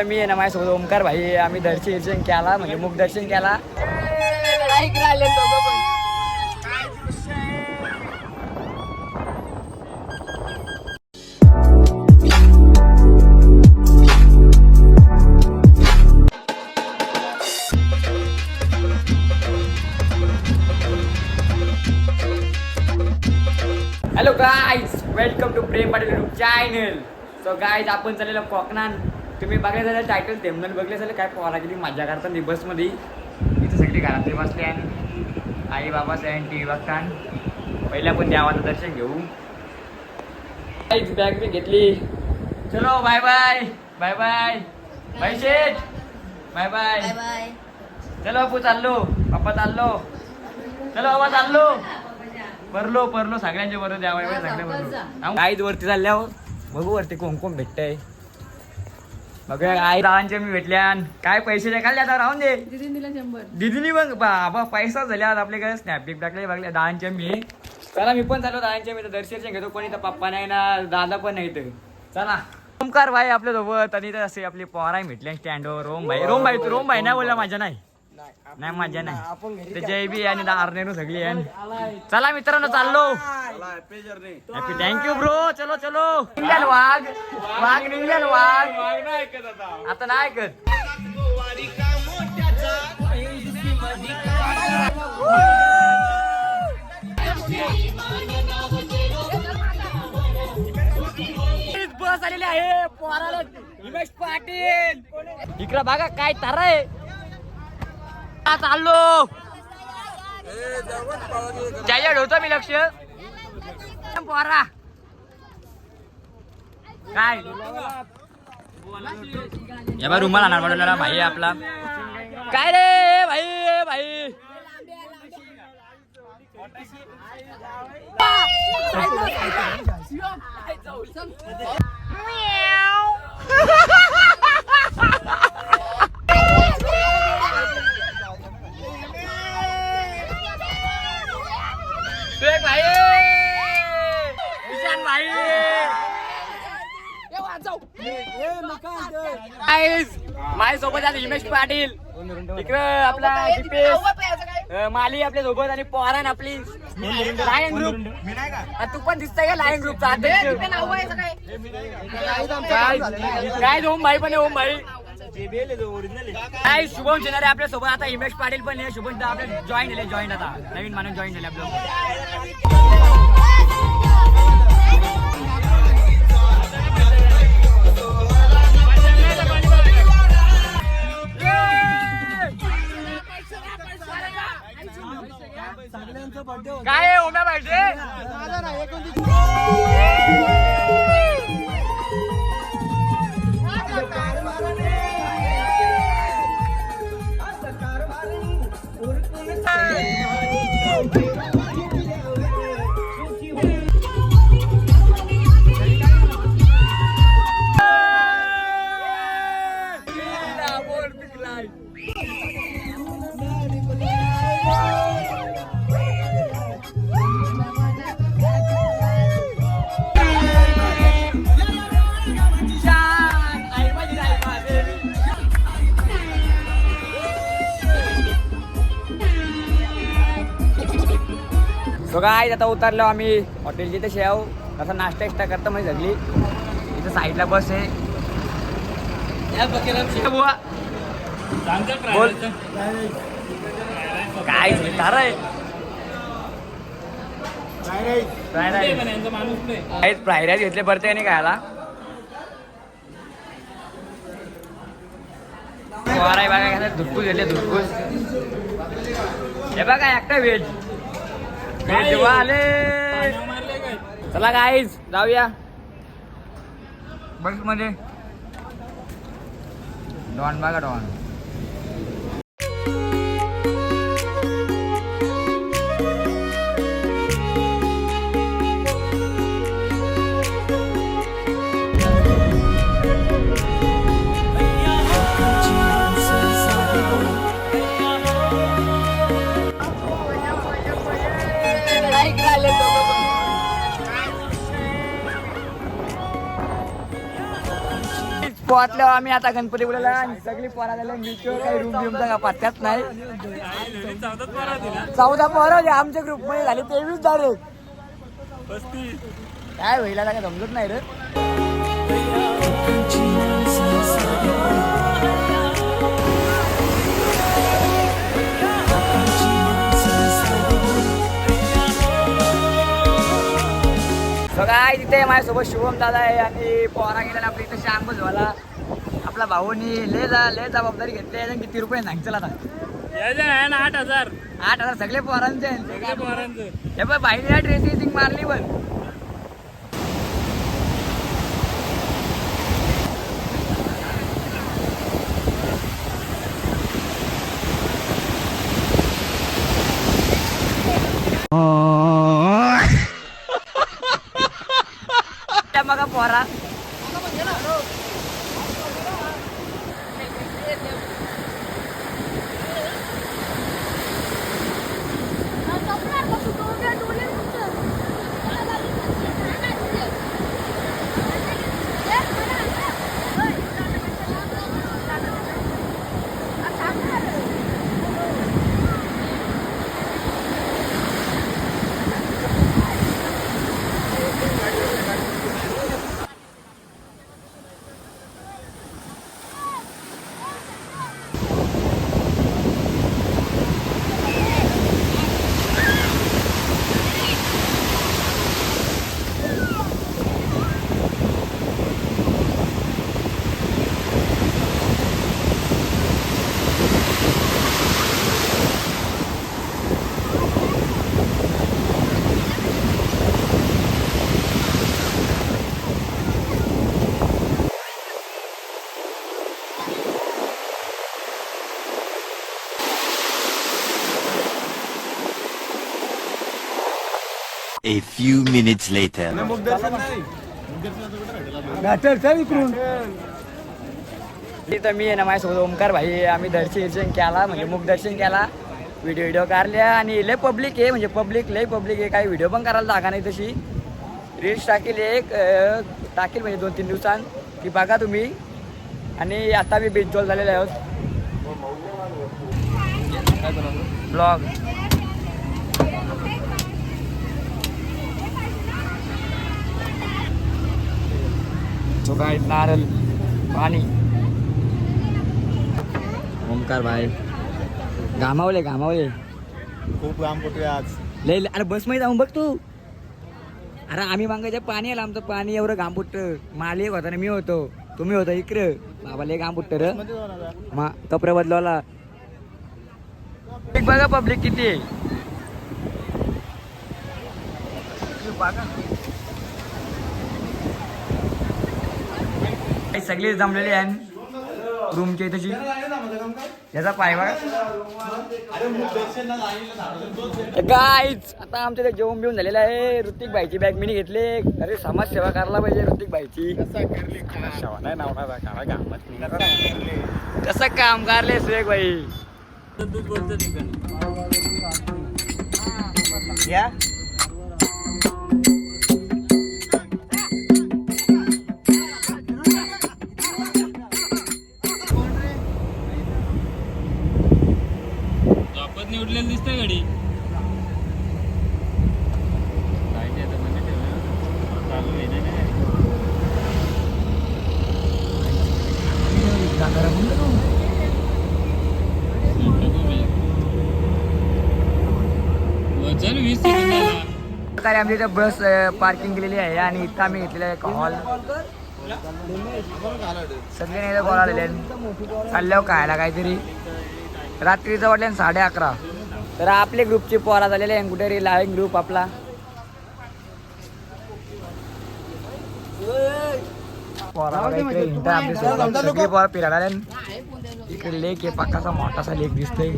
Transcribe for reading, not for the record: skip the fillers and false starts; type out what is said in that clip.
तर मी आहे ना माझ्यासोबत ओमकार भाई आहे. आम्ही दर्शन केला म्हणजे मुख दर्शन केला. Hello guys, welcome to Prem Patil YouTube channel. So guys, आपण चाललेलो कोकणात. तुम्ही बघायला झालं टायटल तेमनल बघले झालं काय पोरा गेली मजा करताना बसमध्ये. इथं सगळी घरातले बसले आणि आई बाबा आणि टी व्ही बघताना. पहिले आपण देवाचं दर्शन घेऊ. गाईज बॅग बी घेतली. चलो bye bye bye bye bye शेठ बाय बाय बाय. चलो बापू चाललो, पप्पा चाललो, चलो बाबा चाललो. परलो सगळ्यांच्या बरोबर द्यावा सगळ्या बरोबर. आईच वरती चालल्यावर बघू वरती कोण कोण भेटतंय. बघूया आई रावांचे मी भेटल्या. काय पैसे काढले आता राहून दे. दिदीनी मग बाबा पैसा झाले आज आपल्याकडे. स्नॅपडिक टाकले बघले दहांचे मी. चला मी पण चाललो दहांचे मी. तर दर्शन घेतो. कोणी तर पप्पा नाही ना दादा पण नाही तर. चला ओमकार भाई आपल्या सोबत आणि तर असे आपली पोराय भेटले स्टँडवर. रोम भाई नाही बोलला माझ्या नाही मजा नाही. ते जयबी आणि आर्नेरू सगळी आहे. चला मित्रांनो चाललो. Happy thank you bro. चलो चलो. निघाल वाघ निघाल वाघ. आता नाही ऐकत. बस आलेली आहे पोराला. हिमेश पाटील इकडं बघा काय तारा आहे. चाललो जायड होतो मी लक्ष. पोरा काय या बा रुमाल आणणार पडला भाई आपला. काय रे भाई भाई माझ्या सोबत आता हिमेश पाटील इकडं आपला दीपेश माली आपल्या सोबत आणि पोरान आपली लायन ग्रुप. तू पण दिसतंय का लायन ग्रुपचा अध्यक्ष. काय ओम भाई पण ओम भाई काय शुभम चिनारे आपल्या सोबत. आता हिमेश पाटील पण आहे. शुभम आपल्या जॉईन आता नवीन माणूस जॉईन झाले आपलं. काय ओम्या पाहिजे. सो काय आता उतरलो आम्ही हॉटेलची. तर शेव तसा नाश्ता एक्स्ट्रा करतो म्हणजे सगळी. इथं साईडला बस आहे. बोल काय तारा आहे. फ्राय राईस घेतले परते नाही खायला. बघा धुटकूस घेतले धुटकूस. हे बघा एकटा व्हेज आले. चला गाईज जाऊया बस मध्ये. डॉन बघा डॉन. पोहोचलो आम्ही आता गणपतीपुळ्याला आणि सगळी पोरा झाल्या बीचवर काही रूम बिमचा का पत्त्याच नाही. 14 पोरं होते आमच्या ग्रुप मध्ये झाले 23 डायरेक्ट. काय होईल आता काय समजत नाही रे. काय तिथे माझ्यासोबत शुभम दादा आहे आणि पोरा गेला आपल्या इथे शांग बजवाला. आपला भाऊनी लय जबाबदारी घेतली. किती रुपये सांग चला आता. 8,000 सगळे पोरांचे. हे पण बाईने ड्रेसिंग मारली पण. बघा पोरा A few minutes later. तिथं मी आहे ना माझ्यासोबत ओमकार भाई. आम्ही दर्शन केला म्हणजे मुख दर्शन केला. व्हिडिओ काढल्या आणि लय पब्लिक आहे म्हणजे लय पब्लिक आहे. काही व्हिडिओ पण करायला जागा नाही तशी. रील्स टाकेल म्हणजे 2-3 दिवसांत ती बघा तुम्ही. आणि आता मी बीच जॉल झालेले आहोत ब्लॉग. काय नारळ पाणी. ओमकार भाई घामावले खूप घाम कुठे आज लय. अरे बस मध्ये जाऊन बघ तू. अरे आम्ही मागायचं पाणी आलं आमचं पाणी एवढं घाम फुटतं. माल एक होता ना मी होतो तुम्ही होता इकडं. बाबा लय घाम फुटतं र. कपडे बदलवला. बघा पब्लिक किती आहे. सगळे जमलेले आहे रूमच्या इथेची. याचा पाय बघा गाईच. आता आमच्या इथे जेवण बिवून झालेलं आहे. ऋतिक भाईची बॅग मिनी घेतले. अरे समाजसेवा करायला पाहिजे ऋतिक भाईची. कसं काम करले सुरेख भाई. निवडलेलं दिसतंय गाडी. आमच्या इथे बस पार्किंग केलेली आहे आणि इथं आम्ही घेतलेला आहे हॉल. सगळे नाही कॉल आलेले चालल्यावर खायला काहीतरी. रात्रीचं वाटले 11:30. तर आपले ग्रुपचे पोरा झालेले आहे कुठे लाईव्ह ग्रुप आपला. सगळे पोरा फिरायला. इकडे लेक आहे पक्काचा मोठासा लेक दिसतोय.